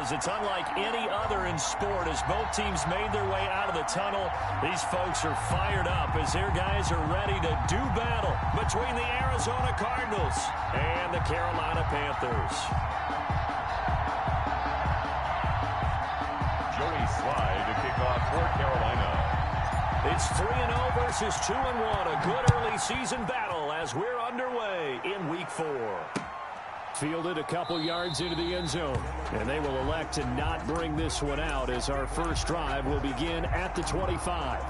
is. It's unlike any other in sport. As both teams made their way out of the tunnel, these folks are fired up as their guys are ready to do battle between the Arizona Cardinals and the Carolina Panthers. Joey Slye to kick off for Carolina. It's 3-0 versus 2-1. A good early season battle as we're underway in Week 4. Fielded a couple yards into the end zone. And they will elect to not bring this one out as our first drive will begin at the 25.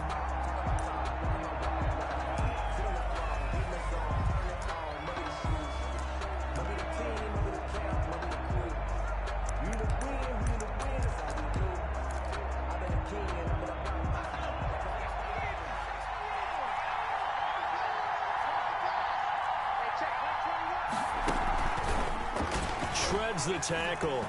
Shreds the tackle.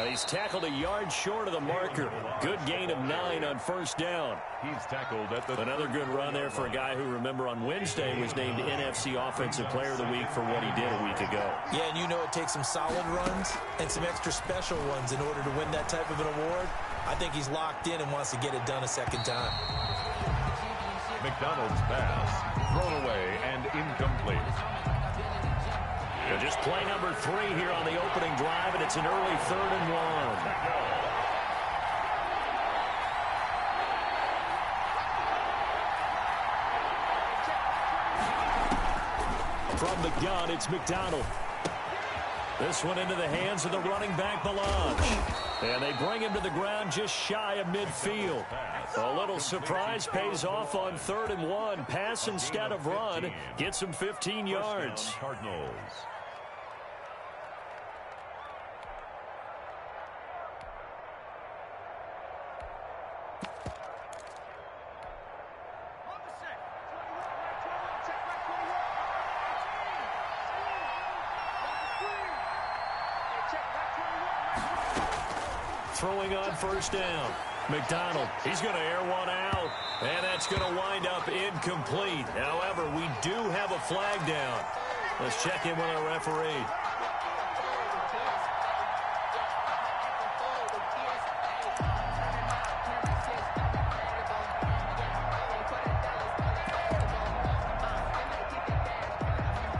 He's tackled a yard short of the marker. Good gain of 9 on first down. He's tackled at the... Another good run there for a guy who, remember, on Wednesday was named NFC Offensive Player of the Week for what he did a week ago. Yeah, and you know it takes some solid runs and some extra special ones in order to win that type of an award. I think he's locked in and wants to get it done a second time. McDonald's pass thrown away and incomplete. Just play number 3 here on the opening drive, and it's an early 3rd and 1. From the gun, it's McDonald. This one into the hands of the running back, Balaj. And they bring him to the ground just shy of midfield. A little surprise pays off on 3rd and 1. Pass instead of run. Gets him 15 yards. Cardinals. Throwing on first down. McDonald, he's going to air one out, and that's going to wind up incomplete. However, we do have a flag down. Let's check in with our referee.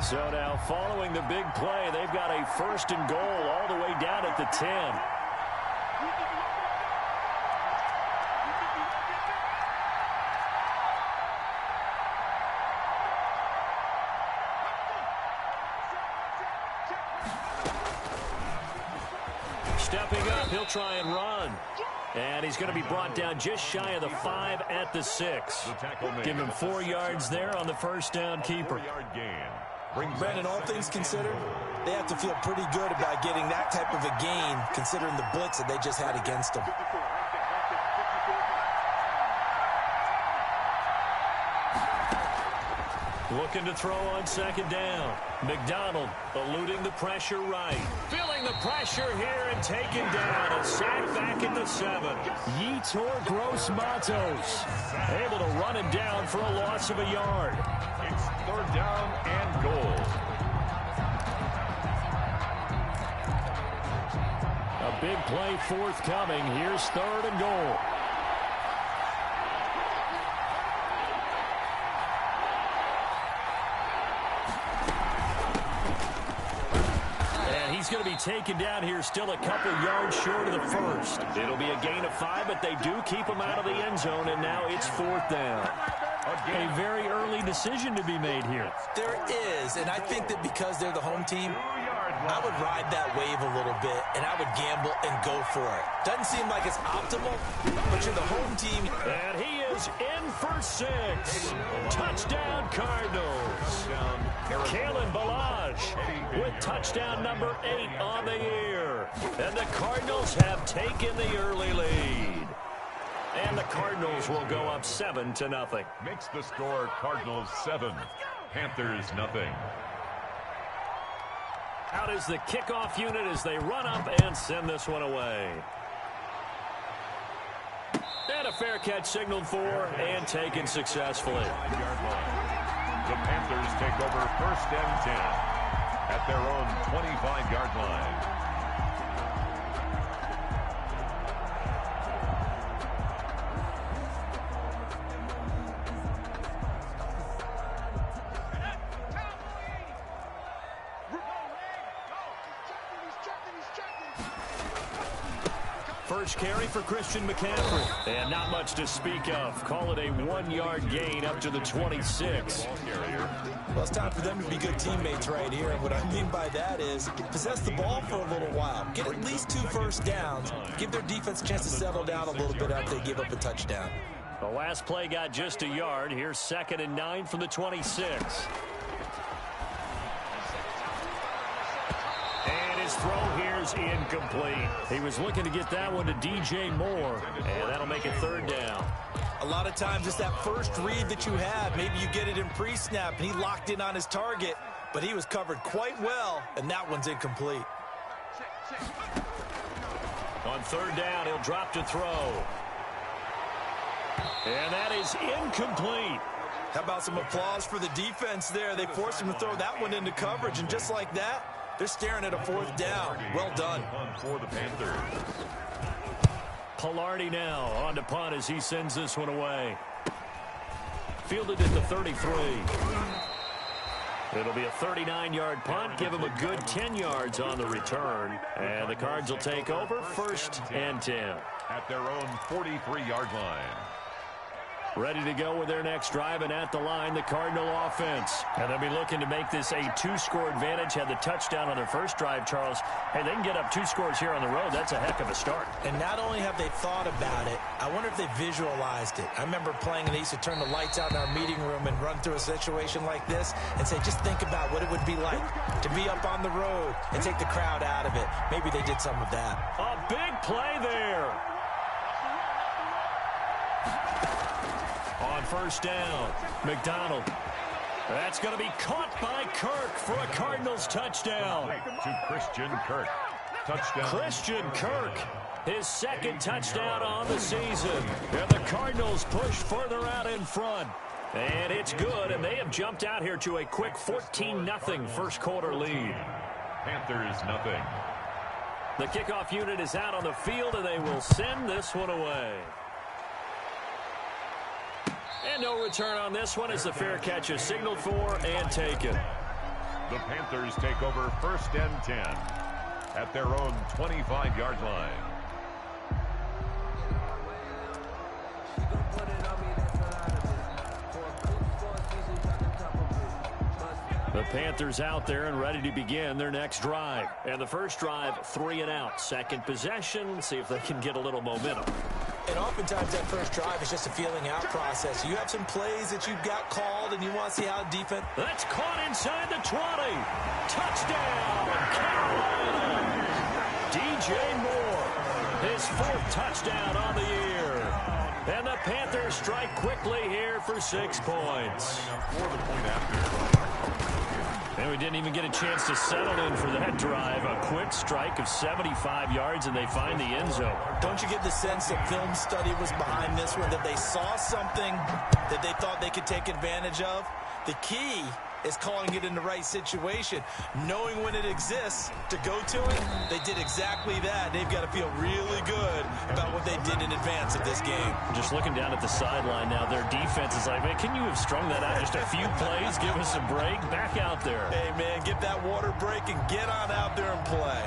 So now, following the big play, they've got a 1st and goal all the way down at the 10. Stepping up, he'll try and run. And he's going to be brought down just shy of the 5 at the 6. Give him 4 yards there on the first down keeper. Brandon, all things considered, they have to feel pretty good about getting that type of a gain considering the blitz that they just had against them. Looking to throw on 2nd down. McDonald eluding the pressure right. Feeling the pressure here and taken down. A sack back at the 7. Yetur Gross-Matos able to run him down for a loss of a yard. It's 3rd down and goal. A big play forthcoming. Here's 3rd and goal. He's going to be taken down here, still a couple yards short of the 1st. It'll be a gain of 5, but they do keep him out of the end zone, and now it's 4th down. A very early decision to be made here. There is, and I think that because they're the home team, I would ride that wave a little bit, and I would gamble and go for it. Doesn't seem like it's optimal, but you're the home team. And he is in for 6. Touchdown, Cardinals. Kalen Balaj with touchdown number 8 on the year. And the Cardinals have taken the early lead. And the Cardinals will go up 7-0. Makes the score Cardinals 7, Panthers nothing. Out is the kickoff unit as they run up and send this one away. And a fair catch signaled for and taken successfully. The Panthers take over 1st and 10 at their own 25-yard line. First carry for Christian McCaffrey. And not much to speak of. Call it a 1-yard gain up to the 26. Well, it's time for them to be good teammates right here. And what I mean by that is possess the ball for a little while. Get at least 2 first downs. Give their defense a chance to settle down a little bit after they give up a touchdown. The last play got just a yard. Here's 2nd and 9 from the 26. And his throw here is incomplete. He was looking to get that one to DJ Moore, and that'll make it 3rd down. A lot of times it's that first read that you have. Maybe you get it in pre-snap, and he locked in on his target, but he was covered quite well, and that one's incomplete. On 3rd down, he'll drop to throw. And that is incomplete. How about some applause for the defense there? They forced him to throw that one into coverage, and just like that, they're staring at a 4th down. Well done. For the Panthers. Pilardi now on to punt as he sends this one away. Fielded at the 33. It'll be a 39-yard punt. Give him a good 10 yards on the return. And the Cards will take over 1st and 10. At their own 43-yard line. Ready to go with their next drive, and at the line, the Cardinal offense. And they'll be looking to make this a 2-score advantage. Had the touchdown on their first drive, Charles. Hey, they can get up 2 scores here on the road. That's a heck of a start. And not only have they thought about it, I wonder if they visualized it. I remember playing, and they used to turn the lights out in our meeting room and run through a situation like this and say, just think about what it would be like to be up on the road and take the crowd out of it. Maybe they did some of that. A big play there. On 1st down, McDonald. That's going to be caught by Kirk for a Cardinals touchdown. To Christian Kirk. Touchdown. Christian Kirk, his 2nd touchdown on the season. And the Cardinals push further out in front. And it's good, and they have jumped out here to a quick 14-0 first-quarter lead. Panthers nothing. The kickoff unit is out on the field, and they will send this one away. And no return on this one as the fair catch is signaled for and taken. The Panthers take over 1st and 10 at their own 25-yard line. The Panthers out there and ready to begin their next drive. And the first drive, 3 and out. 2nd possession, see if they can get a little momentum. And oftentimes that first drive is just a feeling out process. You have some plays that you've got called, and you want to see how defense. That's caught inside the 20. Touchdown, Carolina. DJ Moore, his 4th touchdown on the year. And the Panthers strike quickly here for 6 points. For the point after. And we didn't even get a chance to settle in for that drive. A quick strike of 75 yards, and they find the end zone. Don't you get the sense that film study was behind this one, that they saw something that they thought they could take advantage of? The key is calling it in the right situation, knowing when it exists to go to it. They did exactly that. They've got to feel really good about what they did in advance of this game. Just looking down at the sideline now, their defense is like, man, can you have strung that out just a few plays? Give us a break. Back out there. Hey, man, get that water break and get on out there and play.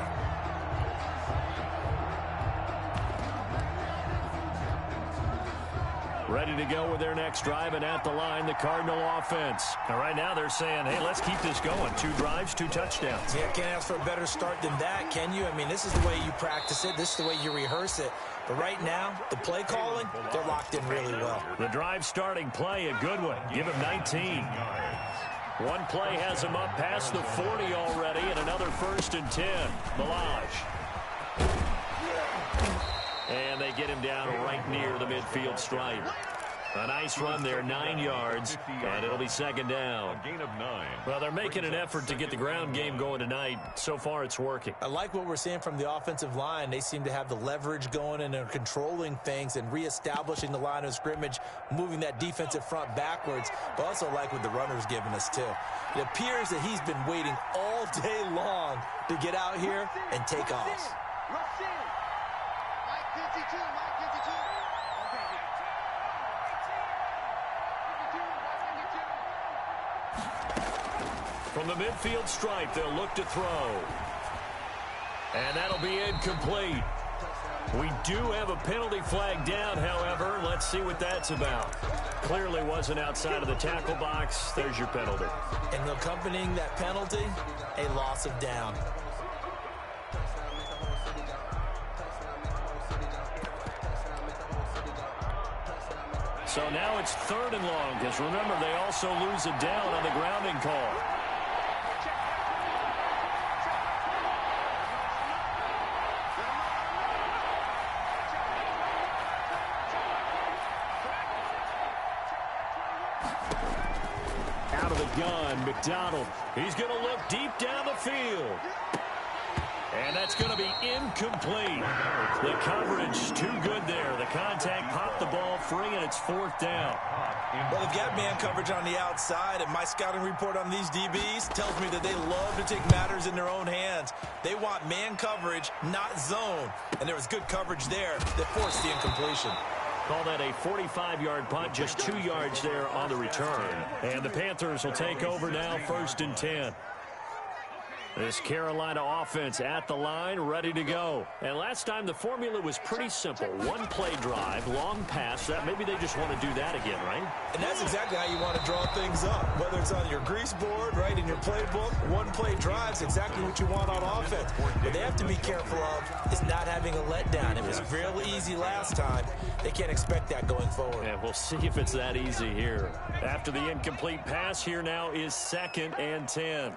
Ready to go with their next drive, and at the line, the Cardinal offense. And right now they're saying, hey, let's keep this going. 2 drives, 2 touchdowns. Yeah, can't ask for a better start than that, can you? I mean, this is the way you practice it. This is the way you rehearse it. But right now, the play calling, they're locked in really well. The drive starting play, a good one. Give him 19. One play has him up past the 40 already, and another 1st and 10. Balazs. And they get him down right near the midfield stripe. A nice run there, 9 yards, and it'll be 2nd down. A gain of 9. Well, they're making an effort to get the ground game going tonight. So far, it's working. I like what we're seeing from the offensive line. They seem to have the leverage going, and they're controlling things and reestablishing the line of scrimmage, moving that defensive front backwards. But also like what the runner's giving us, too. It appears that he's been waiting all day long to get out here and take off. From the midfield stripe, they'll look to throw. And that'll be incomplete. We do have a penalty flag down, however. Let's see what that's about. Clearly wasn't outside of the tackle box. There's your penalty. And accompanying that penalty, a loss of down. So now it's 3rd and long, because remember, they also lose a down on the grounding call. Out of the gun, McDonald. He's going to look deep down the field. And that's going to be incomplete. The coverage too good there. The contact popped the ball free, and it's 4th down. Well, they've got man coverage on the outside, and my scouting report on these DBs tells me that they love to take matters in their own hands. They want man coverage, not zone. And there was good coverage there that forced the incompletion. Call that a 45-yard punt, just 2 yards there on the return. And the Panthers will take over now, 1st and 10. This Carolina offense at the line, ready to go. And last time the formula was pretty simple. 1-play drive, long pass. That maybe they just want to do that again, right? And that's exactly how you want to draw things up. Whether it's on your grease board, right, in your playbook, 1-play drive's exactly what you want on offense. What they have to be careful of is not having a letdown. It was real easy last time. They can't expect that going forward. And we'll see if it's that easy here. After the incomplete pass, here now is 2nd and 10.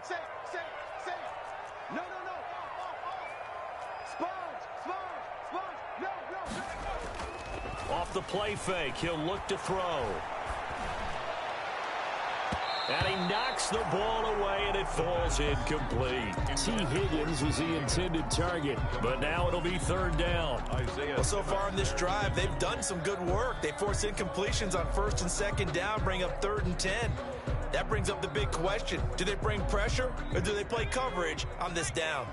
Off the play fake, he'll look to throw. And he knocks the ball away, and it falls incomplete. T. Higgins was the intended target, but now it'll be 3rd down. Well, so far in this drive, they've done some good work. They force incompletions on 1st and 2nd down, bring up 3rd and 10. That brings up the big question. Do they bring pressure, or do they play coverage on this down?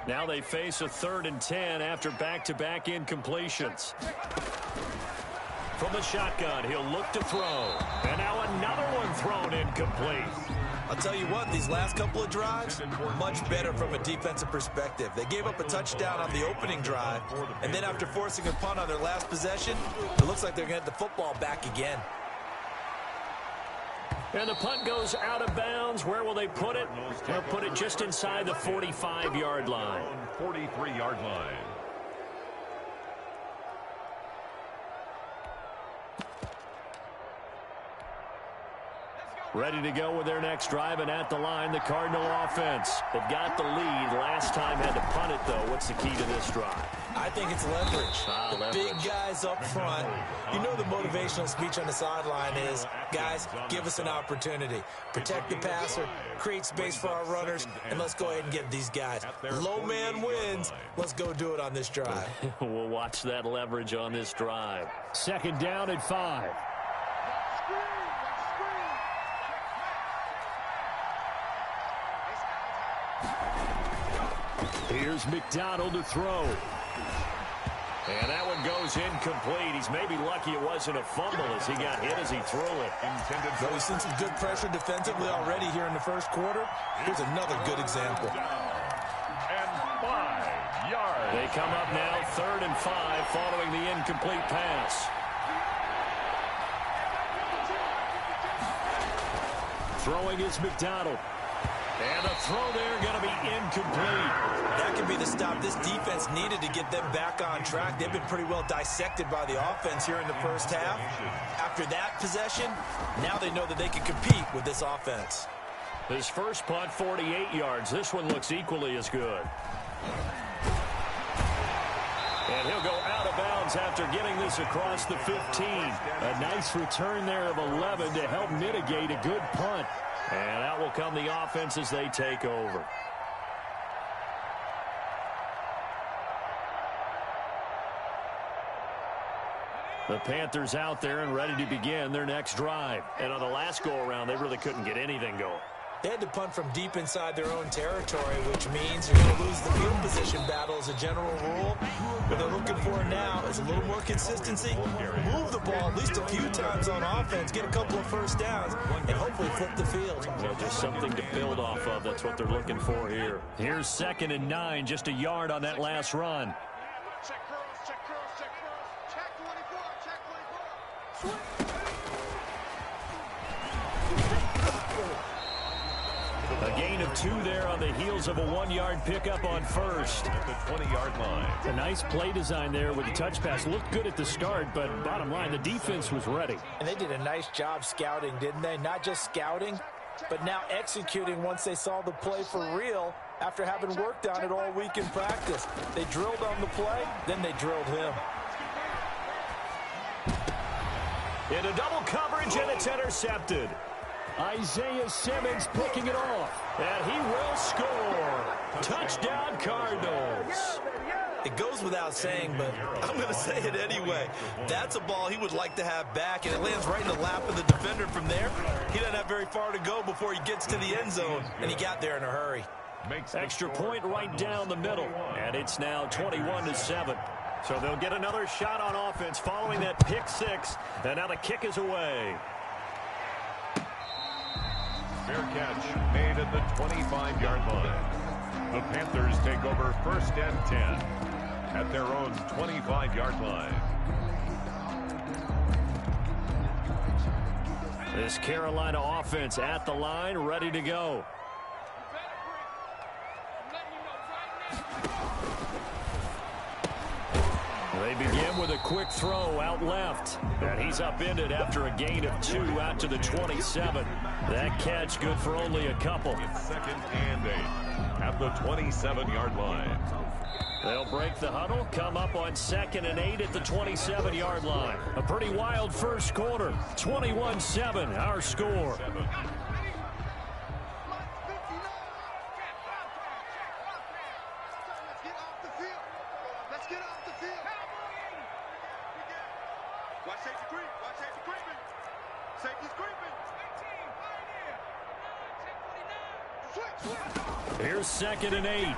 Now they face a 3rd and 10 after back-to-back incompletions. From the shotgun, he'll look to throw. And now another one thrown incomplete. I'll tell you what, these last couple of drives, much better from a defensive perspective. They gave up a touchdown on the opening drive, and then after forcing a punt on their last possession, it looks like they're going to get the football back again. And the punt goes out of bounds. Where will they put it? They'll put it just inside the 45-yard line. 43-yard line. Ready to go with their next drive, and at the line, the Cardinal offense. They've got the lead. Last time had to punt it, though. What's the key to this drive? I think it's leverage. The big guys up front. You know the motivational speech on the sideline is, guys, give us an opportunity. Protect the passer, create space for our runners, and let's go ahead and get these guys. Low man wins. Let's go do it on this drive. We'll watch that leverage on this drive. 2nd down and 5. Here's McDonald to throw. And that one goes incomplete. He's maybe lucky it wasn't a fumble as he got hit as he threw it. But we've seen some good pressure defensively already here in the first quarter. Here's another good example. And 5 yards. They come up now 3rd and 5 following the incomplete pass. Throwing is McDonald. And the throw there going to be incomplete. That could be the stop this defense needed to get them back on track. They've been pretty well dissected by the offense here in the first half. After that possession, now they know that they can compete with this offense. His first punt, 48 yards. This one looks equally as good. And he'll go out of bounds after getting this across the 15. A nice return there of 11 to help mitigate a good punt. And out will come the offense as they take over. The Panthers out there and ready to begin their next drive. And on the last go-around, they really couldn't get anything going. They had to punt from deep inside their own territory, which means you're going to lose the field position battle as a general rule. What they're looking for now is a little more consistency. Move the ball at least a few times on offense, get a couple of first downs, and hopefully flip the field. Well, just something to build off of. That's what they're looking for here. Here's 2nd and 9, just a yard on that last run. Check girls, check girls. A gain of 2 there on the heels of a 1-yard pickup on first. At the 20-yard line. A nice play design there with the touch pass. Looked good at the start, but bottom line, the defense was ready. And they did a nice job scouting, didn't they? Not just scouting, but now executing once they saw the play for real after having worked on it all week in practice. They drilled on the play, then they drilled him. Into double coverage, and it's intercepted. Isaiah Simmons picking it off, and he will score. Touchdown, Cardinals. It goes without saying, but I'm going to say it anyway. That's a ball he would like to have back, and it lands right in the lap of the defender from there. He doesn't have very far to go before he gets to the end zone, and he got there in a hurry. Extra point right down the middle, and it's now 21-7. So they'll get another shot on offense following that pick 6, and now the kick is away. Fair catch made at the 25-yard line. The Panthers take over 1st and 10 at their own 25-yard line. This Carolina offense at the line, ready to go. They begin with a quick throw out left. And he's upended after a gain of 2 out to the 27. That catch good for only a couple. It's 2nd and 8 at the 27-yard line. They'll break the huddle, come up on 2nd and 8 at the 27-yard line. A pretty wild first quarter. 21-7, our score. Here's 2nd and 8.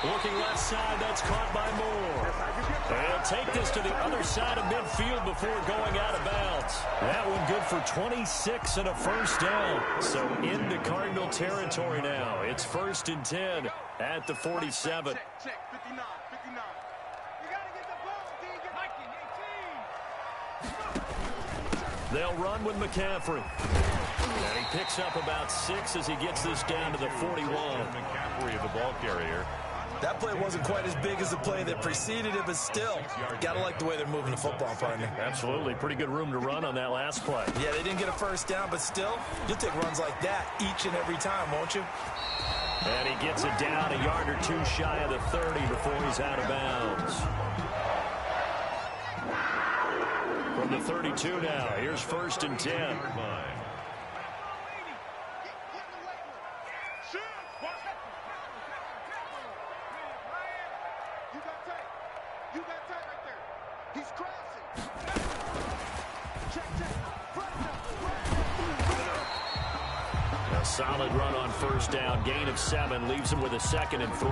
Looking left side, that's caught by Moore. They'll take this to the other side of midfield before going out of bounds. That one good for 26 and a first down. So into Cardinal territory now. It's 1st and 10 at the 47. Check, 59. You gotta get the ball, They'll run with McCaffrey. And he picks up about 6 as he gets this down to the 41. McCaffrey, the ball carrier. That play wasn't quite as big as the play that preceded it, but still, gotta like the way they're moving the football, partner. Absolutely. Pretty good room to run on that last play. Yeah, they didn't get a first down, but still, you'll take runs like that each and every time, won't you? And he gets it down a yard or 2 shy of the 30 before he's out of bounds. From the 32 now, here's 1st and 10. Solid run on first down. Gain of 7 leaves him with a 2nd and 3.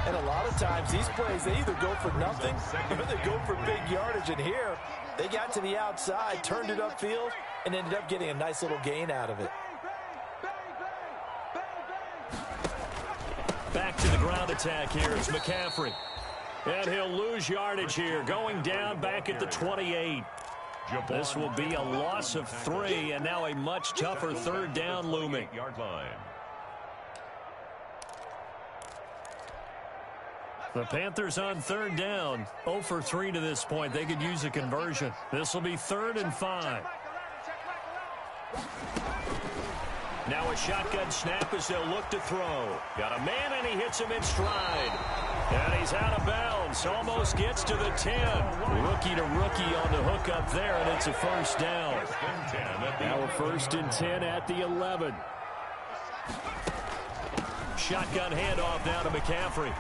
And a lot of times these plays, they either go for nothing or they go for big yardage. And here, they got to the outside, turned it upfield, and ended up getting a nice little gain out of it. Back to the ground attack here. It's McCaffrey. And he'll lose yardage here. Going down back at the 28. This will be a loss of 3, and now a much tougher 3rd down looming. The Panthers on 3rd down. 0 for 3 to this point. They could use a conversion. This will be 3rd and 5. Now a shotgun snap as they'll look to throw. Got a man, and he hits him in stride. And he's out of bounds. Almost gets to the 10. Rookie to rookie on the hook up there, and it's a first down. Now a 1st and 10 at the 11. Shotgun handoff now to McCaffrey.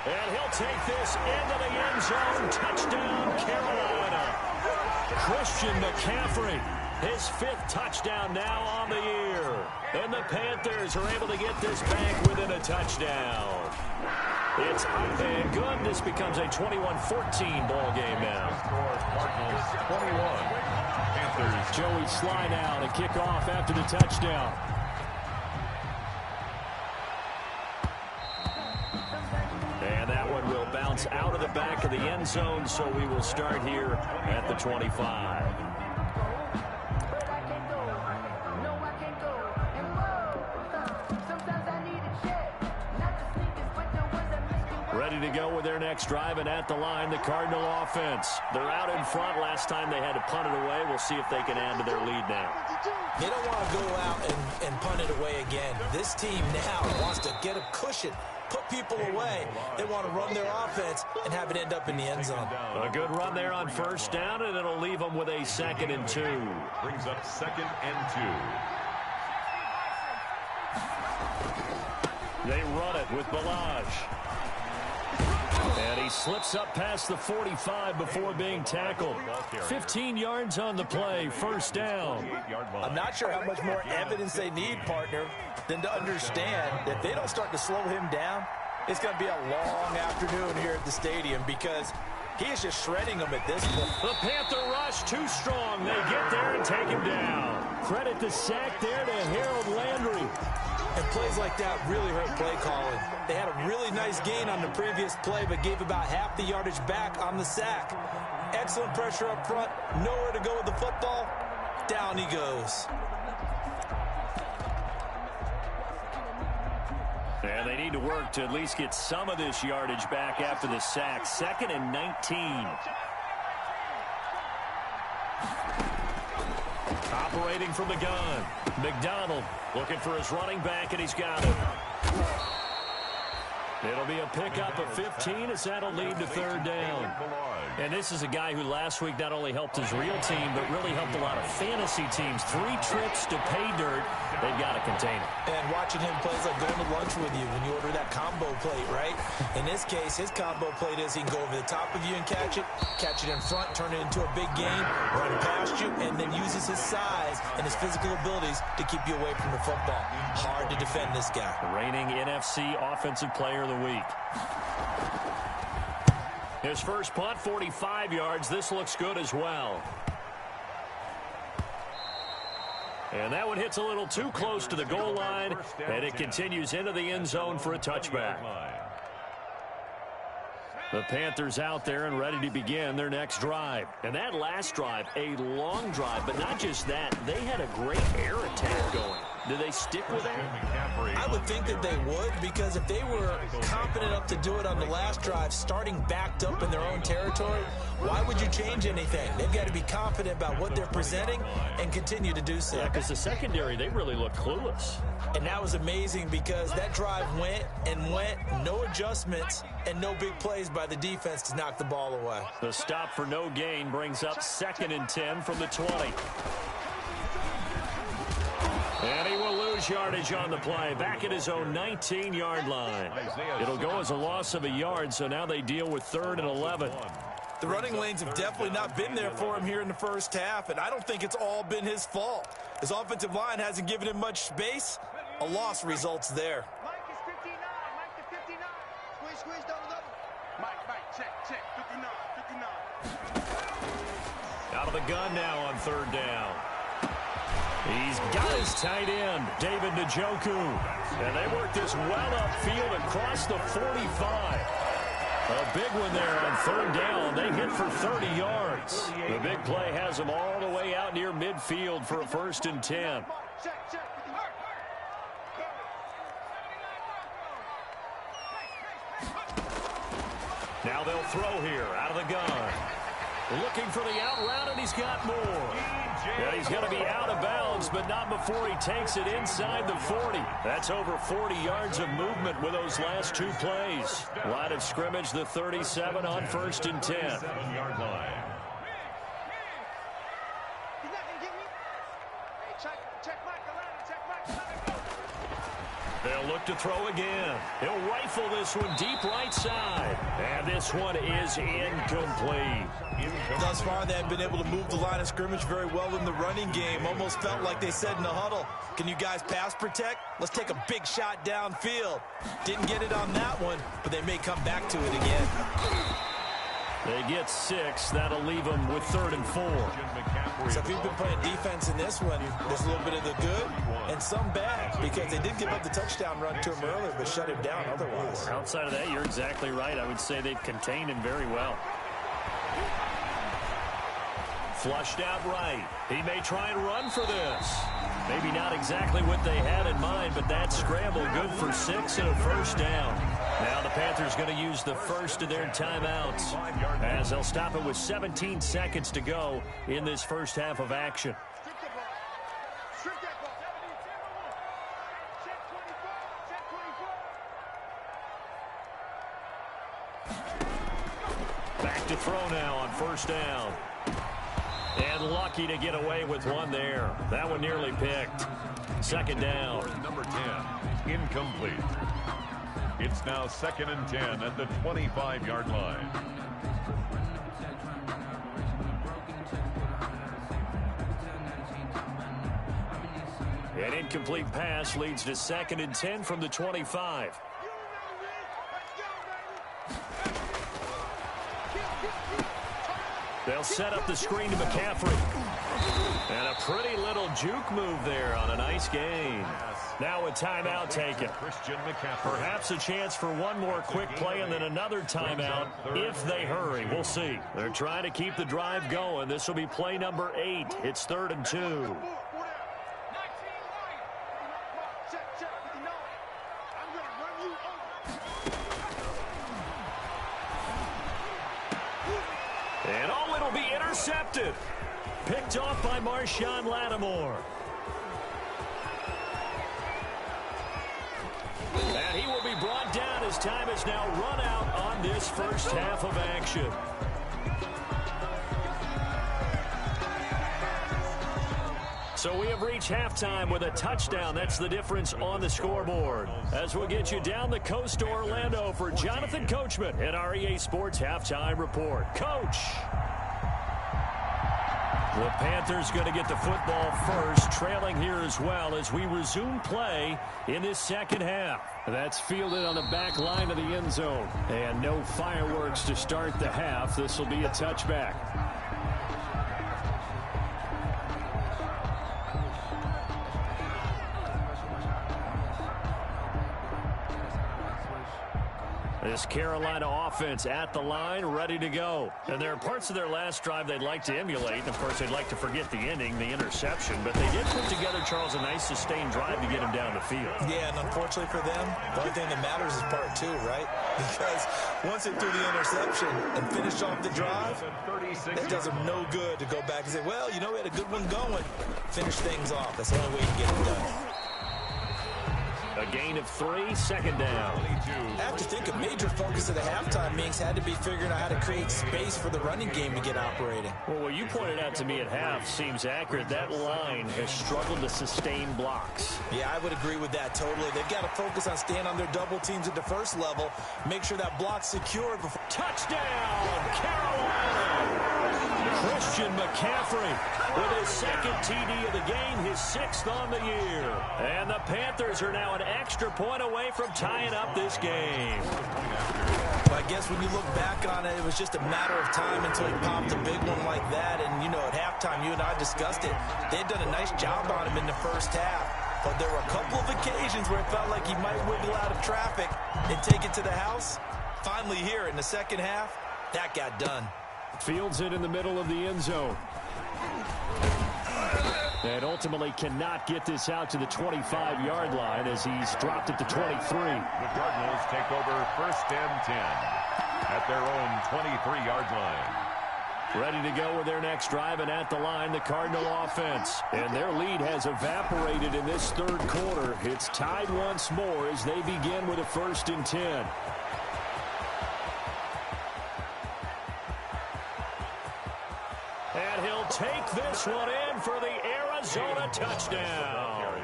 And he'll take this into the end zone. Touchdown, Carolina. Christian McCaffrey, his 5th touchdown now on the year. And the Panthers are able to get this back within a touchdown. It's up and good. This becomes a 21-14 ball game now. Cardinals 21. Panthers. Joey slide out and kick off after the touchdown. And that one will bounce offense out of the back of the end zone, so we will start here at the 25. Ready to go with their next drive, and at the line, the Cardinal offense. They're out in front. Last time they had to punt it away. We'll see if they can add to their lead now. They don't want to go out and punt it away again. This team now wants to get a cushion, put people away. They want to run their offense and have it end up in the end zone. A good run there on first down, and it'll leave them with a 2nd and 2. Brings up 2nd and 2. They run it with Balaj. And he slips up past the 45 before being tackled. 15 yards on the play, first down. I'm not sure how much more evidence they need, partner, than to understand that if they don't start to slow him down, it's going to be a long afternoon here at the stadium because he is just shredding them at this point. The Panther rush too strong. They get there and take him down. Credit the sack there to Harold Landry. And plays like that really hurt play calling. They had a really nice gain on the previous play, but gave about half the yardage back on the sack. Excellent pressure up front. Nowhere to go with the football. Down he goes. And they need to work to at least get some of this yardage back after the sack. 2nd and 19. Operating from the gun. McDonald looking for his running back, and he's got it. It'll be a pickup of 15 as that'll lead to 3rd down. And this is a guy who last week not only helped his real team, but really helped a lot of fantasy teams. 3 trips to pay dirt. They've got to contain it. And watching him play is like going to lunch with you when you order that combo plate, right? In this case, his combo plate is he can go over the top of you and catch it in front, turn it into a big gain, run past you, and then uses his size and his physical abilities to keep you away from the football. Hard to defend this guy. Reigning NFC Offensive Player of the Week. His first punt, 45 yards. This looks good as well. And that one hits a little too close to the goal line, and it continues into the end zone for a touchback. The Panthers out there and ready to begin their next drive. And that last drive, a long drive, but not just that. They had a great air attack going. Do they stick with that? I would think that they would, because if they were confident enough to do it on the last drive, starting backed up in their own territory, why would you change anything? They've got to be confident about what they're presenting and continue to do so. Yeah, because the secondary, they really look clueless. And that was amazing because that drive went and went, no adjustments, and no big plays by the defense to knock the ball away. The stop for no gain brings up 2nd and 10 from the 20. And he will lose yardage on the play, back at his own 19-yard line. It'll go as a loss of a yard, so now they deal with 3rd and 11. The running lanes have definitely not been there for him here in the first half, and I don't think it's all been his fault. His offensive line hasn't given him much space. A loss results there. Mike is 59. Mike to 59. Squeeze, double. Mike, check. 59. Out of the gun now on 3rd down. He's got his tight end, David Njoku. And they work this well upfield across the 45. A big one there on 3rd down. They hit for 30 yards. The big play has them all the way out near midfield for a 1st and 10. Check. Now they'll throw here out of the gun. Looking for the out route, and he's got more. Yeah, he's going to be out of bounds, but not before he takes it inside the 40. That's over 40 yards of movement with those last 2 plays. Line of scrimmage, the 37 on 1st and 10. 7-yard line. He's not going to get me. Hey, check Mike. They'll look to throw again. He'll rifle this one deep right side. And this one is incomplete. Thus far, they have been able to move the line of scrimmage very well in the running game. Almost felt like they said in the huddle, can you guys pass protect? Let's take a big shot downfield. Didn't get it on that one, but they may come back to it again. They get 6. That'll leave them with 3rd and 4. So if you've been playing defense in this one, there's a little bit of the good and some bad, because they did give up the touchdown run to him earlier, but shut him down otherwise. Outside of that, you're exactly right. I would say they've contained him very well. Flushed out right. He may try and run for this. Maybe not exactly what they had in mind, but that scramble good for 6 and a first down. Now the Panthers going to use the first of their timeouts, as they'll stop it with 17 seconds to go in this first half of action. Back to throw now on first down. And lucky to get away with one there. That one nearly picked. Second down. Number 10, incomplete. It's now 2nd and 10 at the 25-yard line. An incomplete pass leads to 2nd and 10 from the 25. They'll set up the screen to McCaffrey. And a pretty little juke move there on a nice gain. Now a timeout taken. Perhaps a chance for one more quick play and then another timeout if they hurry. We'll see. They're trying to keep the drive going. This will be play number 8. It's 3rd and 2. And oh, it'll be intercepted. Picked off by Marshawn Lattimore. And he will be brought down as time is now run out on this first half of action. So we have reached halftime with a touchdown. That's the difference on the scoreboard. As we'll get you down the coast to Orlando for Jonathan Coachman at our EA Sports Halftime Report. Coach. The Panthers going to get the football first, trailing here as well as we resume play in this second half. That's fielded on the back line of the end zone. And no fireworks to start the half. This will be a touchback. This Carolina offense at the line, ready to go. And there are parts of their last drive they'd like to emulate. And, of course, they'd like to forget the ending, the interception. But they did put together, Charles, a nice sustained drive to get him down the field. Yeah, and unfortunately for them, the only thing that matters is part 2, right? Because once they threw the interception and finished off the drive, it does them no good to go back and say, well, you know, we had a good one going. Finish things off. That's the only way you can get it done. A gain of 3, second down. I have to think a major focus of the halftime meetings had to be figuring out how to create space for the running game to get operating. Well, what you pointed out to me at half seems accurate. That line has struggled to sustain blocks. Yeah, I would agree with that totally. They've got to focus on staying on their double teams at the first level. Make sure that block's secured before. Touchdown, Carolina! Christian McCaffrey with his second TD of the game, his 6th on the year. And the Panthers are now an extra point away from tying up this game. I guess when you look back on it, it was just a matter of time until he popped a big one like that. And, you know, at halftime, you and I discussed it. They'd done a nice job on him in the first half. But there were a couple of occasions where it felt like he might wiggle out of traffic and take it to the house. Finally here in the second half, that got done. Fields it in the middle of the end zone. And ultimately cannot get this out to the 25-yard line as he's dropped it to 23. The Cardinals take over 1st and 10 at their own 23-yard line. Ready to go with their next drive, and at the line, the Cardinal offense. And their lead has evaporated in this third quarter. It's tied once more as they begin with a 1st and 10. And he'll take this one in for the Arizona touchdown.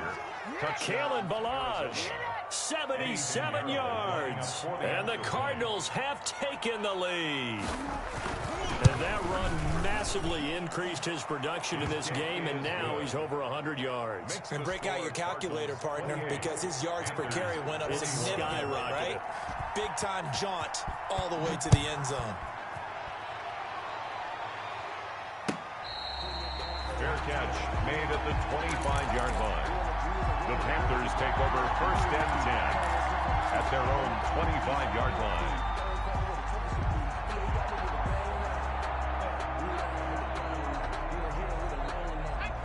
Kalen Ballage, 77 yards. And the Cardinals have taken the lead. And that run massively increased his production in this game, and now he's over 100 yards. And break out your calculator, partner, because his yards per carry went up significantly, right? Big-time jaunt all the way to the end zone. Fair catch made at the 25-yard line. The Panthers take over first and 10 at their own 25-yard line.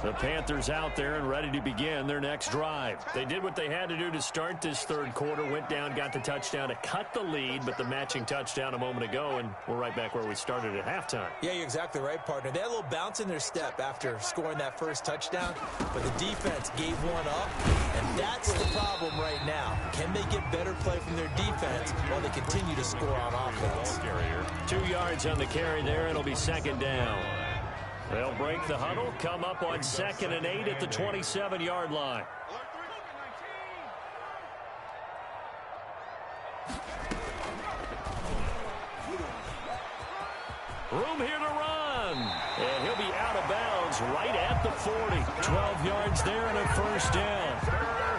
The Panthers out there and ready to begin their next drive. They did what they had to do to start this third quarter, went down, got the touchdown to cut the lead, but the matching touchdown a moment ago, and we're right back where we started at halftime. Yeah, you're exactly right, partner. They had a little bounce in their step after scoring that first touchdown, but the defense gave one up, and that's the problem right now. Can they get better play from their defense while they continue to score on offense? 2 yards on the carry there. It'll be second down. They'll break the huddle, come up on 2nd and 8 at the 27-yard line. Room here to run. And he'll be out of bounds right at the 40. 12 yards there and a first down.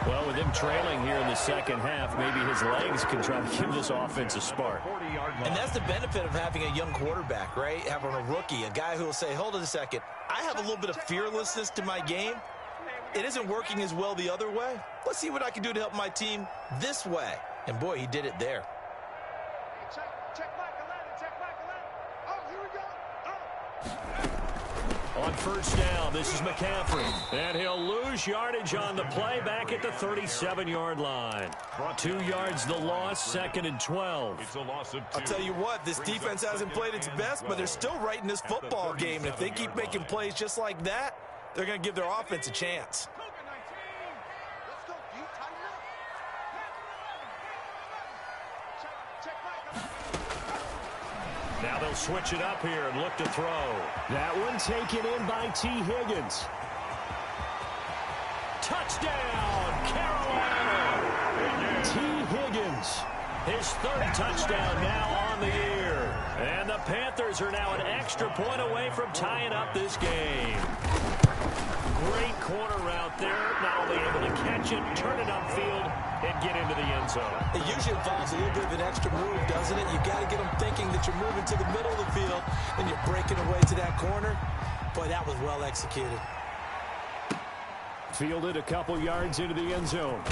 Well, with him trailing here in the second half, maybe his legs can try to give this offense a spark. And that's the benefit of having a young quarterback, right? Having a rookie, a guy who will say, hold it a second, I have a little bit of fearlessness to my game. It isn't working as well the other way. Let's see what I can do to help my team this way. And boy, he did it there. On first down, this is McCaffrey. And he'll lose yardage on the play back at the 37-yard line. 2 yards the loss, 2nd and 12. It's a loss of 2. I'll tell you what, this defense hasn't played its best, but they're still right in this football game. And if they keep making plays just like that, they're going to give their offense a chance. Now they'll switch it up here and look to throw. That one taken in by T. Higgins. Touchdown, Carolina! T. Higgins, his 3rd touchdown now on the year. And the Panthers are now an extra point away from tying up this game. Great corner route there, not only able to catch it, turn it upfield, and get into the end zone. It usually involves a little bit of an extra move, doesn't it? You've got to get them thinking that you're moving to the middle of the field, and you're breaking away to that corner. Boy, that was well executed. Fielded a couple yards into the end zone.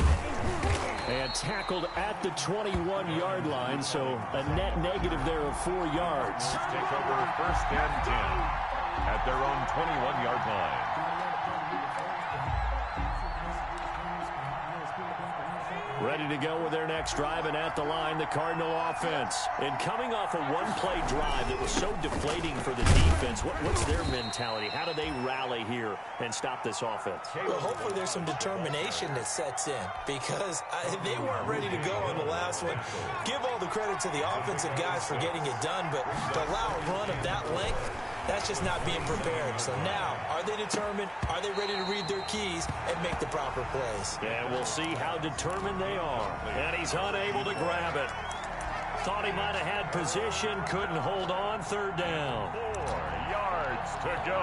And tackled at the 21-yard line, so a net negative there of 4 yards. Take over first and 10 at their own 21-yard line. Ready to go with their next drive, and at the line, the Cardinal offense. And coming off a one-play drive that was so deflating for the defense, what's their mentality? How do they rally here and stop this offense? Well, hopefully there's some determination that sets in, because they weren't ready to go on the last one. Give all the credit to the offensive guys for getting it done, but to allow a run of that length, that's just not being prepared. So now, are they determined? Are they ready to read their keys and make the proper plays? Yeah, we'll see how determined they are. And he's unable to grab it. Thought he might have had position, couldn't hold on. 3rd down. 4 yards to go.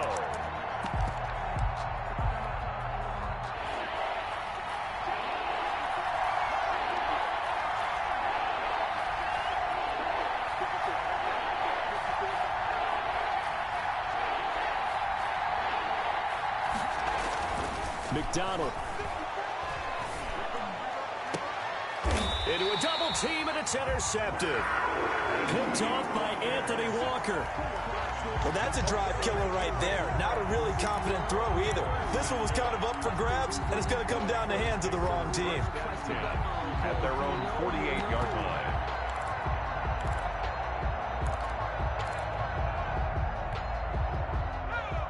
McDonald. Into a double team, and it's intercepted. Picked off by Anthony Walker. Well, that's a drive killer right there. Not a really confident throw either. This one was kind of up for grabs, and it's going to come down the hands of the wrong team. At their own 48-yard line.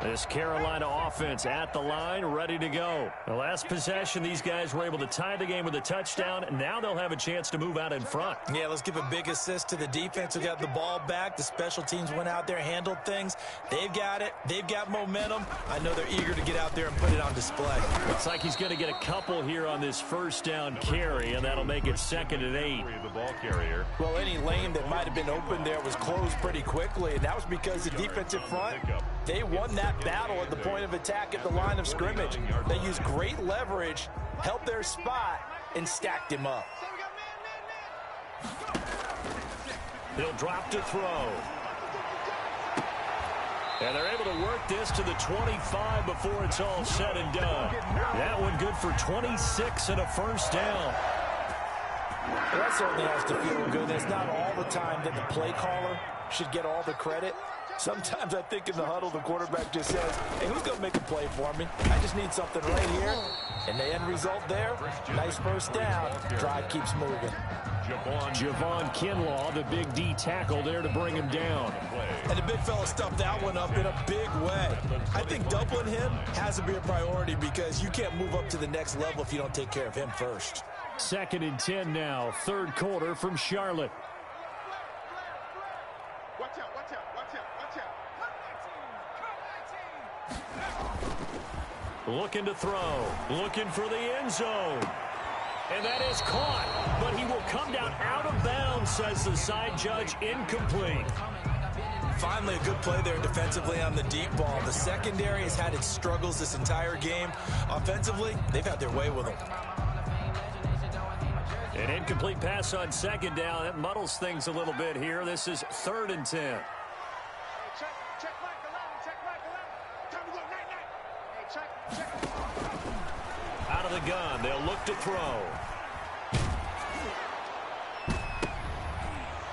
This Carolina offense at the line, ready to go. The last possession, these guys were able to tie the game with a touchdown. Now they'll have a chance to move out in front. Yeah, let's give a big assist to the defense who got the ball back. The special teams went out there, handled things. They've got it. They've got momentum. I know they're eager to get out there and put it on display. Looks like he's going to get a couple here on this first down carry, and that'll make it 2nd and 8. The ball carrier. Well, any lane that might have been open there was closed pretty quickly, and that was because the defensive front, they won that battle at the point of attack at the line of scrimmage. They used great leverage, helped their spot, and stacked him up. He'll drop to throw. And they're able to work this to the 25 before it's all said and done. That one good for 26 and a first down. Well, that certainly has to feel good. It's not all the time that the play caller should get all the credit. Sometimes I think in the huddle, the quarterback just says, hey, who's going to make a play for me? I just need something right here. And the end result there, nice first down. Drive keeps moving. Javon Kinlaw, the big D tackle there to bring him down. And the big fella stuffed that one up in a big way. I think doubling him has to be a priority because you can't move up to the next level if you don't take care of him first. 2nd and 10 now, third quarter from Charlotte. Watch out, watch out, watch out, watch out. Looking to throw, looking for the end zone. And that is caught, but he will come down out of bounds, says the side judge, incomplete. Finally, a good play there defensively on the deep ball. The secondary has had its struggles this entire game. Offensively, they've had their way with them. An incomplete pass on 2nd down. That muddles things a little bit here. This is 3rd and 10. Hey, check Mike 11, check Mike 11. Time to go, night, night. Hey, check. Out of the gun, they'll look to throw.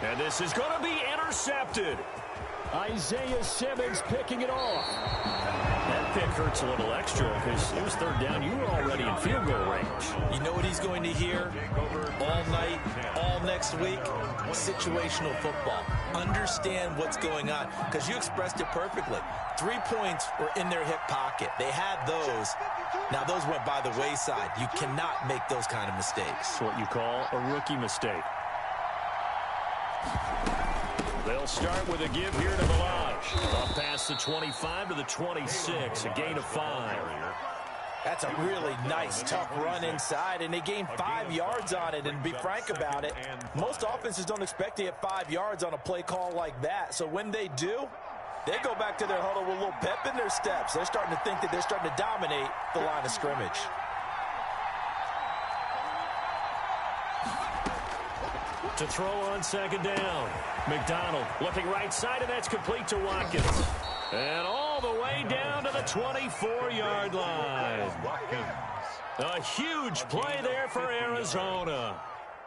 And this is going to be intercepted. Isaiah Simmons picking it off. That pick hurts a little extra because it was 3rd down. You were already in field goal range. You know what he's going to hear all night, all next week? Situational football. Understand what's going on because you expressed it perfectly. 3 points were in their hip pocket. They had those. Now, those went by the wayside. You cannot make those kind of mistakes. It's what you call a rookie mistake. They'll start with a give here to Balaj. Up past the 25 to the 26, a gain of 5. That's a really nice, tough run inside, and they gained 5 yards on it. And to be frank about it, most offenses don't expect to get 5 yards on a play call like that. So when they do, they go back to their huddle with a little pep in their steps. They're starting to think that they're starting to dominate the line of scrimmage. To throw on 2nd down. McDonald looking right side, and that's complete to Watkins. And all the way down to the 24-yard line. A huge play there for Arizona.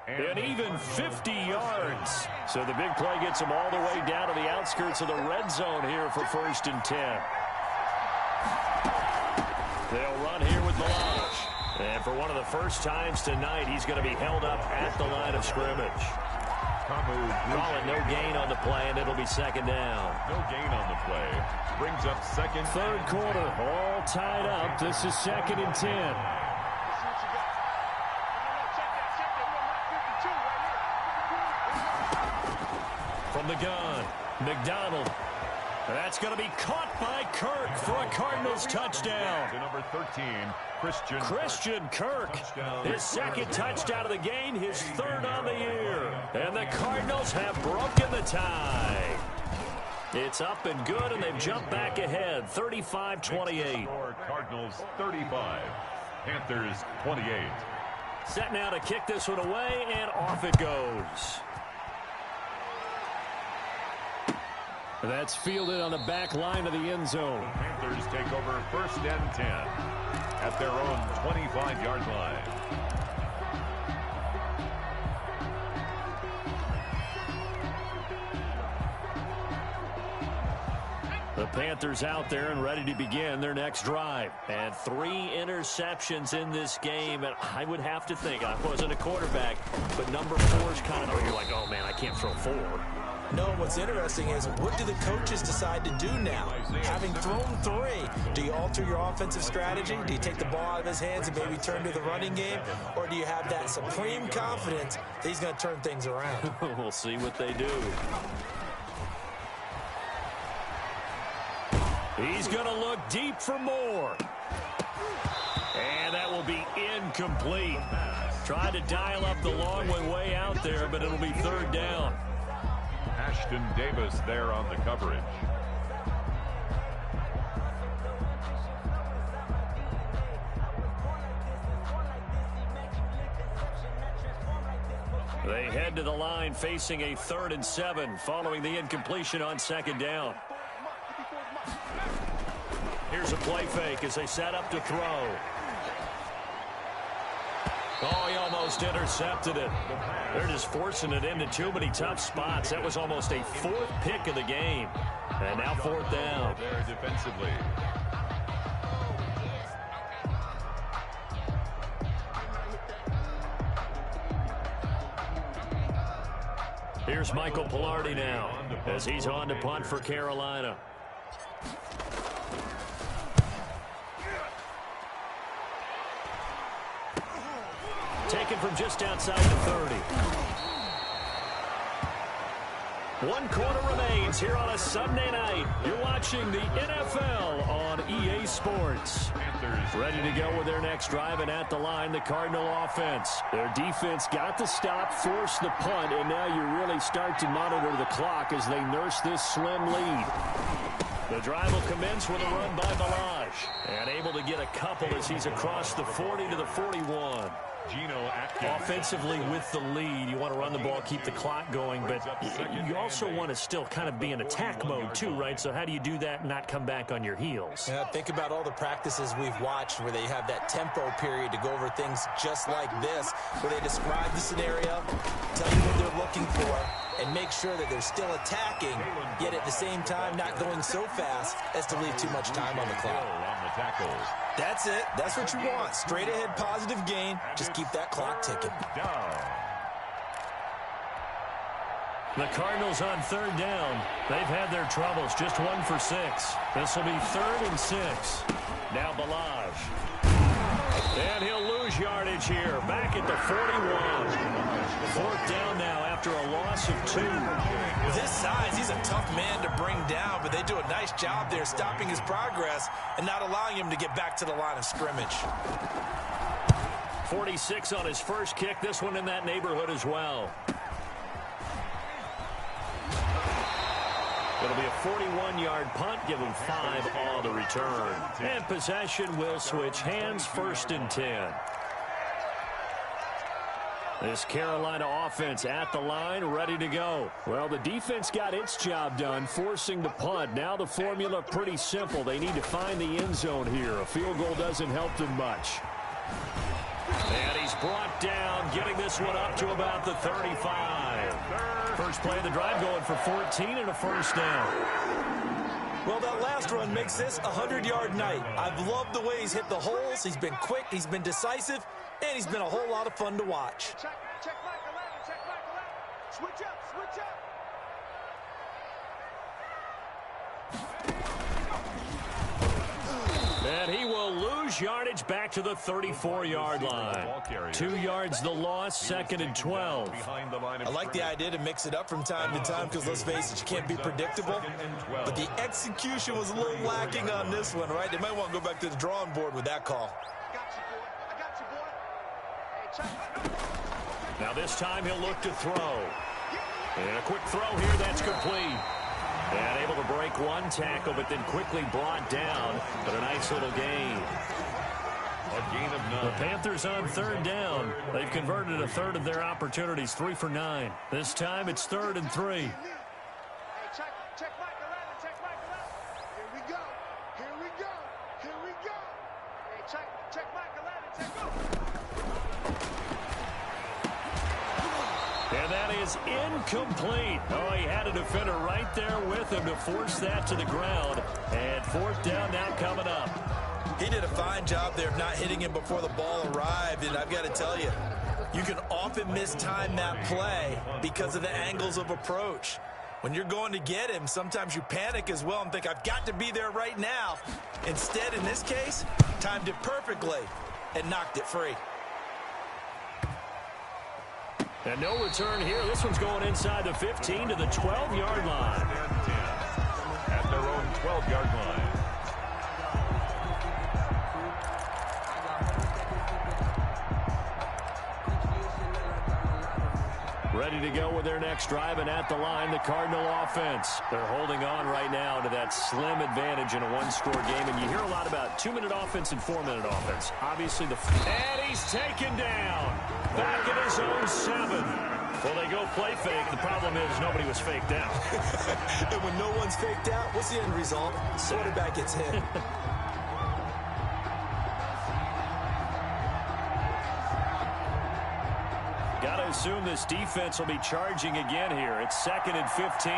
And even 50 yards. So the big play gets them all the way down to the outskirts of the red zone here for 1st and 10. They'll run here with Balaj. And for one of the first times tonight, he's going to be held up at the line of scrimmage. Call it no gain on the play, and it'll be 2nd down. No gain on the play. Brings up 2nd. 3rd quarter, all tied up. This is 2nd and 10. From the gun, McDonald. That's going to be caught by Kirk for a Cardinals touchdown. To number 13, Christian Kirk. His 2nd touchdown of the game, his 3rd on the year. And the Cardinals have broken the tie. It's up and good, and they've jumped back ahead, 35-28. Cardinals 35, Panthers 28. Set now to kick this one away, and off it goes. That's fielded on the back line of the end zone. Panthers take over 1st and 10 at their own 25-yard line. The Panthers out there and ready to begin their next drive. And 3 interceptions in this game. And I would have to think, I wasn't a quarterback, but number 4 is kind of, you're like, oh, man, I can't throw 4. No, what's interesting is what do the coaches decide to do now? Having thrown 3, do you alter your offensive strategy? Do you take the ball out of his hands and maybe turn to the running game? Or do you have that supreme confidence that he's going to turn things around? We'll see what they do. He's going to look deep for more. And that will be incomplete. Tried to dial up the long one way out there, but it'll be 3rd down. Ashton Davis there on the coverage. They head to the line facing a 3rd and 7 following the incompletion on 2nd down. Here's a play fake as they set up to throw. Oh, he almost intercepted it. They're just forcing it into too many tough spots. That was almost a fourth pick of the game. And now fourth down. There defensively. Here's Michael Pilardi now as he's on to punt for Carolina. Taken from just outside the 30. 1 quarter remains here on a Sunday night. You're watching the NFL on EA Sports. Panthers ready to go with their next drive, and at the line, the Cardinal offense. Their defense got the stop, forced the punt, and now you really start to monitor the clock as they nurse this slim lead. The drive will commence with a run by Balaj, and able to get a couple as he's across the 40 to the 41. Offensively with the lead, you want to run the ball, keep the clock going, but you also want to still kind of be in attack mode too, right? So how do you do that and not come back on your heels? Yeah, think about all the practices we've watched where they have that tempo period to go over things just like this, where they describe the scenario, tell you what they're looking for, and make sure that they're still attacking, yet at the same time not going so fast as to leave too much time on the clock. That's it. That's what you want. Straight ahead positive gain. Just keep that clock ticking. The Cardinals on third down. They've had their troubles. Just 1 for 6. This will be 3rd and 6. Now Balaj. And he'll lose yardage here. Back at the 41. 4th down now after a loss of 2. With his size, he's a tough man to bring down, but they do a nice job there stopping his progress and not allowing him to get back to the line of scrimmage. 46 on his first kick. This one in that neighborhood as well. It'll be a 41-yard punt. Give him 5 on the return. And possession will switch hands. 1st and 10. This Carolina offense at the line, ready to go. Well, the defense got its job done, forcing the punt. Now the formula pretty simple. They need to find the end zone here. A field goal doesn't help them much. And he's brought down, getting this one up to about the 35. First play of the drive going for 14 and a 1st down. Well, that last run makes this a 100-yard night. I've loved the way he's hit the holes. He's been quick, he's been decisive, and he's been a whole lot of fun to watch. Check back 11, check back 11. Switch up, switch up. And he will lose yardage back to the 34-yard line. 2 yards the loss, 2nd and 12. I like the idea to mix it up from time to time because, let's face it, you can't be predictable. But the execution was a little lacking on this one, right? They might want to go back to the drawing board with that call. I got you, boy. Hey, check. Now this time he'll look to throw. And a quick throw here, that's complete. And able to break one tackle, but then quickly brought down. But a nice little gain. A gain of 9. The Panthers on third down. They've converted a third of their opportunities, 3 for 9. This time it's 3rd and 3. Hey, check back 11, check back 11. Here we go, here we go, here we go. Hey, check back 11, check go. And that is incomplete. Oh, he had a defender right there with him to force that to the ground. And 4th down now coming up. He did a fine job there of not hitting him before the ball arrived, and I've got to tell you, you can often mistime that play because of the angles of approach. When you're going to get him, sometimes you panic as well and think, I've got to be there right now. Instead, in this case, timed it perfectly and knocked it free. And no return here. This one's going inside the 15 to the 12-yard line. At their own 12-yard line. Ready to go with their next drive, and at the line, the Cardinal offense. They're holding on right now to that slim advantage in a one-score game, and you hear a lot about 2-minute offense and 4-minute offense. Obviously, and he's taken down. Back at his own 7. Well, they go play fake. The problem is nobody was faked out. And when no one's faked out, what's the end result? Quarterback gets hit. assume this defense will be charging again here. It's 2nd and 15.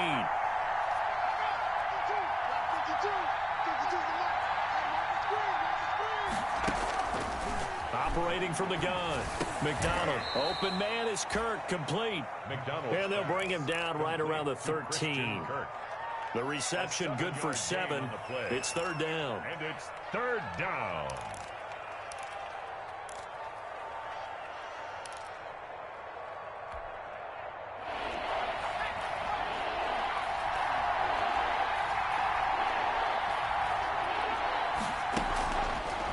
Operating from the gun. McDonald. Open man is Kirk. Complete. And they'll bring him down right around the 13. The reception good for 7. It's 3rd down. And it's 3rd down.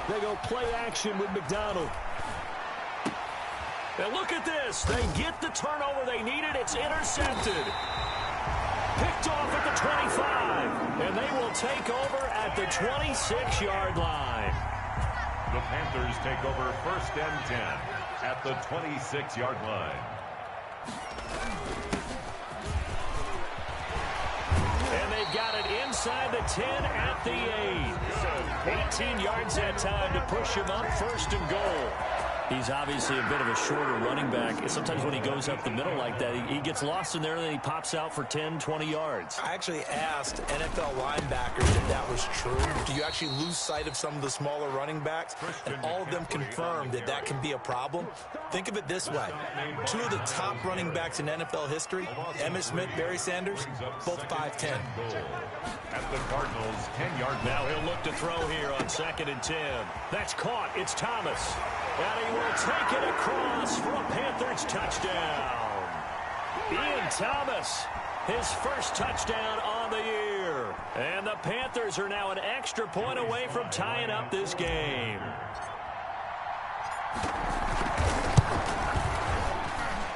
They go play action with McDonald. And look at this. They get the turnover they needed. It's intercepted. Picked off at the 25. And they will take over at the 26-yard line. The Panthers take over 1st and 10 at the 26-yard line. And they've got it inside the 10 at the 8. 18 yards that time to push him up 1st and goal. He's obviously a bit of a shorter running back. Sometimes when he goes up the middle like that, he gets lost in there and then he pops out for 10, 20 yards. I actually asked NFL linebackers if that was true. Do you actually lose sight of some of the smaller running backs? And all of them confirmed that that can be a problem. Think of it this way. 2 of the top running backs in NFL history, Emmitt Smith, Barry Sanders, both 5'10". At the Cardinals' 10-yard line. Now he'll look to throw here on 2nd and 10. That's caught. It's Thomas. And he will take it across for a Panthers touchdown. Ian Thomas, his first touchdown on the year. And the Panthers are now an extra point away from tying up this game.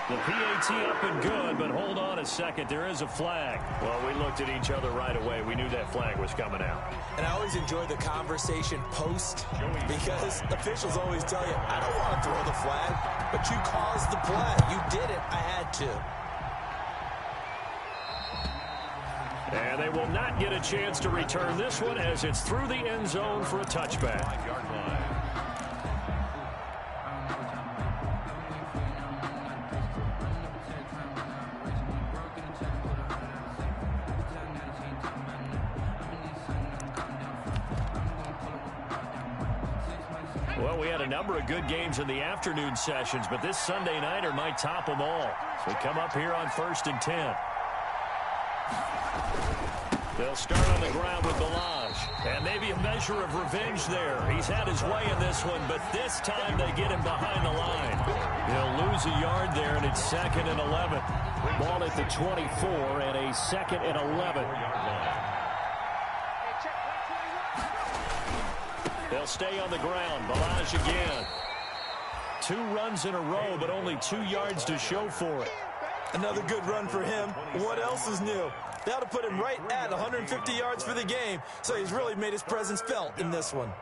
The PAT up and good, but hold on a second. There is a flag. Well, we looked at each other right away. We knew that flag was coming out. And I always enjoy the conversation post because officials always tell you, I don't want to throw the flag, but you caused the play. You did it. I had to. And they will not get a chance to return this one as it's through the end zone for a touchback. 5-yard line. Well, we had a number of good games in the afternoon sessions, but this Sunday nighter might top them all. So we come up here on 1st and 10. They'll start on the ground with Balaj. And maybe a measure of revenge there. He's had his way in this one, but this time they get him behind the line. He'll lose a yard there, and it's 2nd and 11. Ball at the 24 and a 2nd and 11. They'll stay on the ground. Balaj again. 2 runs in a row, but only 2 yards to show for it. Another good run for him. What else is new? They ought to put him right at 150 yards for the game, so he's really made his presence felt in this one.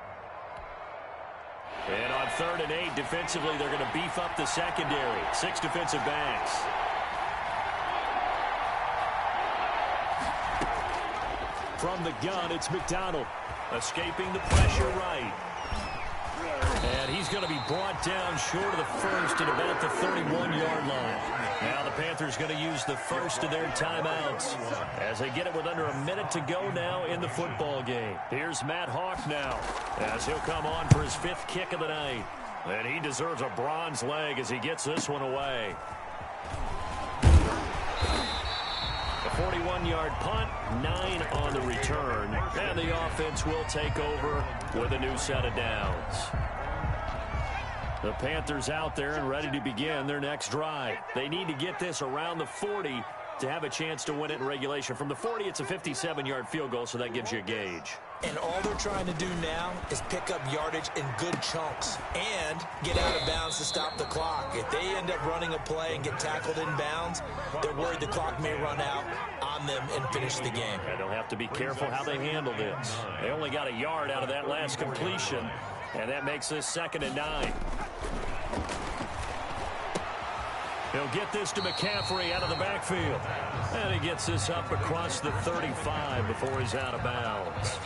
And on 3rd and 8, defensively, they're going to beef up the secondary. 6 defensive backs. From the gun, it's McDonald. Escaping the pressure right. And he's going to be brought down short of the first at about the 31-yard line. Now the Panthers going to use the first of their timeouts as they get it with under a minute to go now in the football game. Here's Matt Hawk now as he'll come on for his 5th kick of the night. And he deserves a bronze leg as he gets this one away. A 41-yard punt, 9 on the return. And the offense will take over with a new set of downs. The Panthers out there and ready to begin their next drive. They need to get this around the 40 to have a chance to win it in regulation. From the 40, it's a 57-yard field goal, so that gives you a gauge. And all they're trying to do now is pick up yardage in good chunks and get out of bounds to stop the clock. If they end up running a play and get tackled in bounds, they're worried the clock may run out on them and finish the game. And they'll have to be careful how they handle this. They only got a yard out of that last completion, and that makes this 2nd and 9. He'll get this to McCaffrey out of the backfield. And he gets this up across the 35 before he's out of bounds.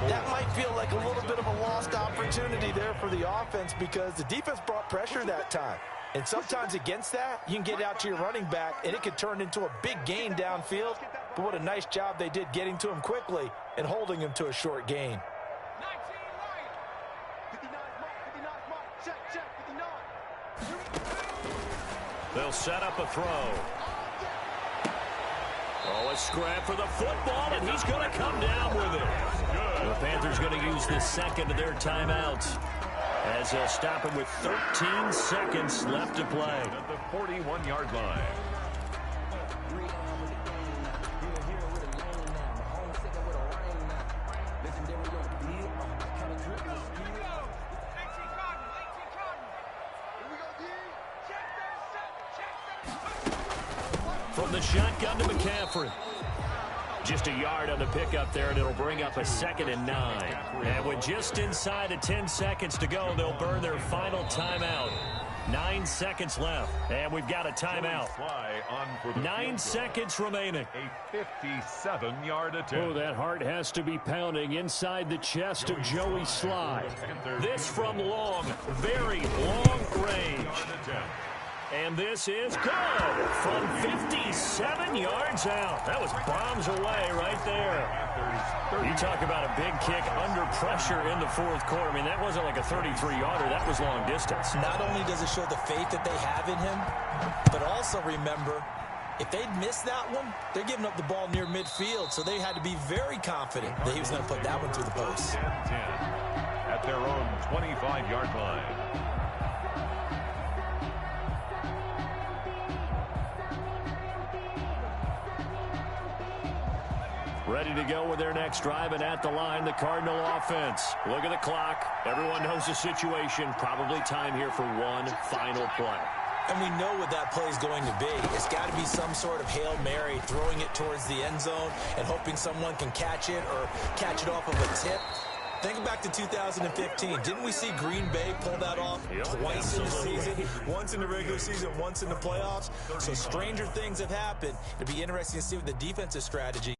That might feel like a little bit of a lost opportunity there for the offense because the defense brought pressure that time. And sometimes against that, you can get out to your running back, and it could turn into a big gain downfield. But what a nice job they did getting to him quickly and holding him to a short gain. 59 mark, check, 59. They'll set up a throw. Oh, a scrap for the football, and he's going to come down with it. The Panthers going to use the second of their timeouts as they'll stop him with 13 seconds left to play. At the 41-yard line. From the shotgun to McCaffrey. Just a yard on the pickup there, and it'll bring up a 2nd and 9. And with just inside of 10 seconds to go, they'll burn their final timeout. 9 seconds left, and we've got a timeout. 9 seconds remaining. A 57-yard attempt. Oh, that heart has to be pounding inside the chest of Joey Sly. This from long, very long range. And this is good from 57 yards out. That was bombs away right there. You talk about a big kick under pressure in the fourth quarter. I mean, that wasn't like a 33-yarder. That was long distance. Not only does it show the faith that they have in him, but also remember, if they'd missed that one, they're giving up the ball near midfield, so they had to be very confident that he was going to put that one through the post. 10 at their own 25-yard line. Ready to go with their next drive, and at the line, the Cardinal offense. Look at the clock. Everyone knows the situation. Probably time here for one final play. And we know what that play is going to be. It's got to be some sort of Hail Mary, throwing it towards the end zone and hoping someone can catch it or catch it off of a tip. Think back to 2015. Didn't we see Green Bay pull that off twice in the season? Once in the regular season, once in the playoffs. So stranger things have happened. It'll be interesting to see what the defensive strategy